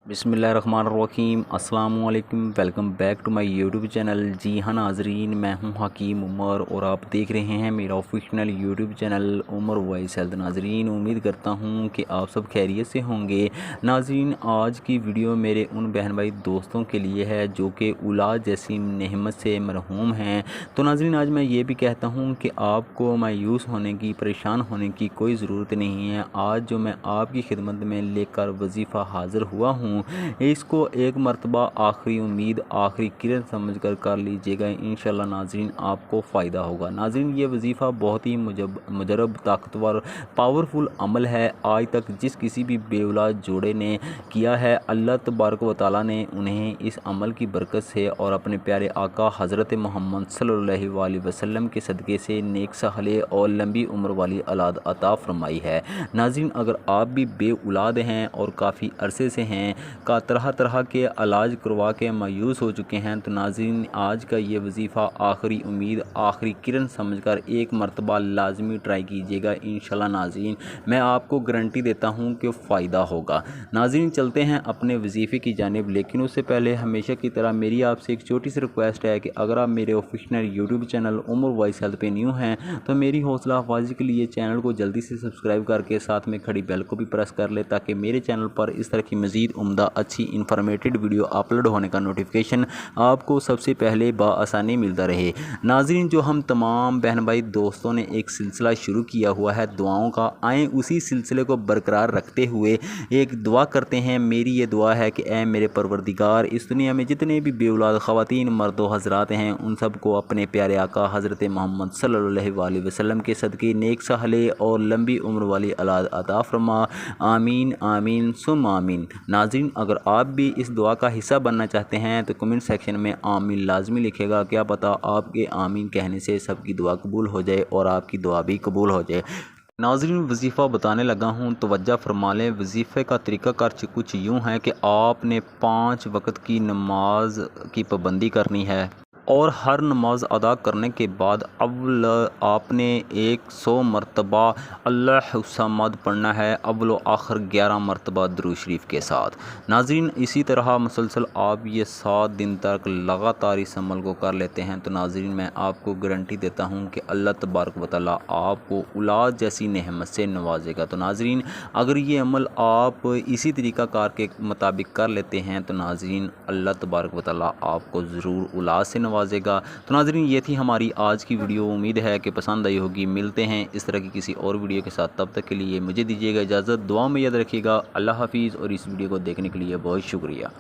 बिस्मिल्लाहिर्रहमानिर्रहीम अस्सलाम वालेकुम। Welcome back to my YouTube channel. जी हाँ नाजरीन, मैं हूँ हकीम उमर और आप देख रहे हैं मेरा official YouTube channel Umar voice health. नाजरीन, उम्मीद करता हूँ कि आप सब खैरियत से होंगे। नाजरीन, आज की वीडियो मेरे उन बहन भाई दोस्तों के लिए है जो कि औलाद जैसी नेमत से मरहूम हैं। तो नाजरीन, आज मैं ये भी कहता हूँ कि आपको मायूस होने की, परेशान होने की कोई ज़रूरत नहीं है। आज जो मैं आपकी खिदमत में लेकर वजीफ़ा हाज़िर हुआ हूँ, इसको एक मरतबा आखिरी उम्मीद, आखिरी किरण समझ कर लीजिएगा। इंशाल्लाह नाजरीन आपको फ़ायदा होगा। नाजरीन, ये वजीफ़ा बहुत ही मुजरब, ताकतवर, पावरफुल अमल है। आज तक जिस किसी भी बेऔलाद जोड़े ने किया है, अल्लाह तबारक व तआला ने उन्हें इस अमल की बरकत से और अपने प्यारे आका हज़रत मोहम्मद सल्लल्लाहु अलैहि वसल्लम के सदक़े से नेक सहले और लंबी उम्र वाली औलाद अता फरमाई है। नाज़रीन, अगर आप भी बेऔलाद हैं और काफ़ी अरसे से हैं, का तरह तरह के इलाज करवा के मायूस हो चुके हैं, तो नाज़रीन आज का ये वजीफ़ा आखिरी उम्मीद, आखिरी किरण समझकर एक मरतबा लाजमी ट्राई कीजिएगा। इंशाल्लाह नाज़रीन मैं आपको गारंटी देता हूँ कि फ़ायदा होगा। नाज़रीन, चलते हैं अपने वजीफ़े की जानिब, लेकिन उससे पहले हमेशा की तरह मेरी आपसे एक छोटी सी रिक्वेस्ट है कि अगर आप मेरे official YouTube channel Umar voice health पे न्यू हैं तो मेरी हौसला अफजाई के लिए चैनल को जल्दी से सब्सक्राइब करके साथ में खड़ी बेल को भी प्रेस कर ले, ताकि मेरे चैनल पर इस तरह की मज़ीद उम्दा अच्छी इन्फॉर्मेटिव वीडियो अपलोड होने का नोटिफिकेशन आपको सबसे पहले बआसानी मिलता रहे। नाज़रीन, जो हम तमाम बहन भाई दोस्तों ने एक सिलसिला शुरू किया हुआ है दुआओं का, आए उसी सिलसिले को बरकरार रखते हुए एक दुआ करते हैं। मेरी ये दुआ है कि ऐ मेरे परवरदिगार, इस दुनिया में जितने भी बेऔलाद ख़वातीन, मर्द व हज़रात हैं, उन सब को अपने प्यारे आका हज़रत मोहम्मद सल्लल्लाहु अलैहि वसल्लम के सदक़े नेक सहले और लंबी उम्र वाली औलाद अता फरमा। आमीन आमीन सुम आमीन। नाज़रीन, अगर आप भी इस दुआ का हिस्सा बनना चाहते हैं तो कमेंट सेक्शन में आमीन लाजमी लिखेगा। क्या पता आपके आमीन कहने से सबकी दुआ कबूल हो जाए और आपकी दुआ भी कबूल हो जाए। नाज़रीन, वजीफ़ा बताने लगा हूँ, तवज्जो फरमा लें। वजीफ़े का तरीका कर कुछ यूँ है कि आपने 5 वक्त की नमाज की पाबंदी करनी है और हर नमाज अदा करने के बाद अव्वल आपने 100 मरतबा अल्लाह समद पढ़ना है, अव्वल व आखिर 11 मरतबा दुरूद शरीफ के साथ। नाज़रीन, इसी तरह मुसलसल आप ये 7 दिन तक लगातार इस अमल को कर लेते हैं तो नाज़रीन मैं आपको गारंटी देता हूँ कि अल्लाह तबारक व तआला आपको औलाद जैसी नेमत से नवाजेगा। तो नाज़रीन, अगर ये अमल आप इसी तरीका कार के मुताबिक कर लेते हैं तो नाज़रीन अल्लाह तबारक व तआला आपको ज़रूर औलाद से नवाजेगा। तो नाज़रीन, ये थी हमारी आज की वीडियो। उम्मीद है कि पसंद आई होगी। मिलते हैं इस तरह की किसी और वीडियो के साथ, तब तक के लिए मुझे दीजिएगा इजाज़त। दुआ में याद रखिएगा। अल्लाह हाफिज़। और इस वीडियो को देखने के लिए बहुत शुक्रिया।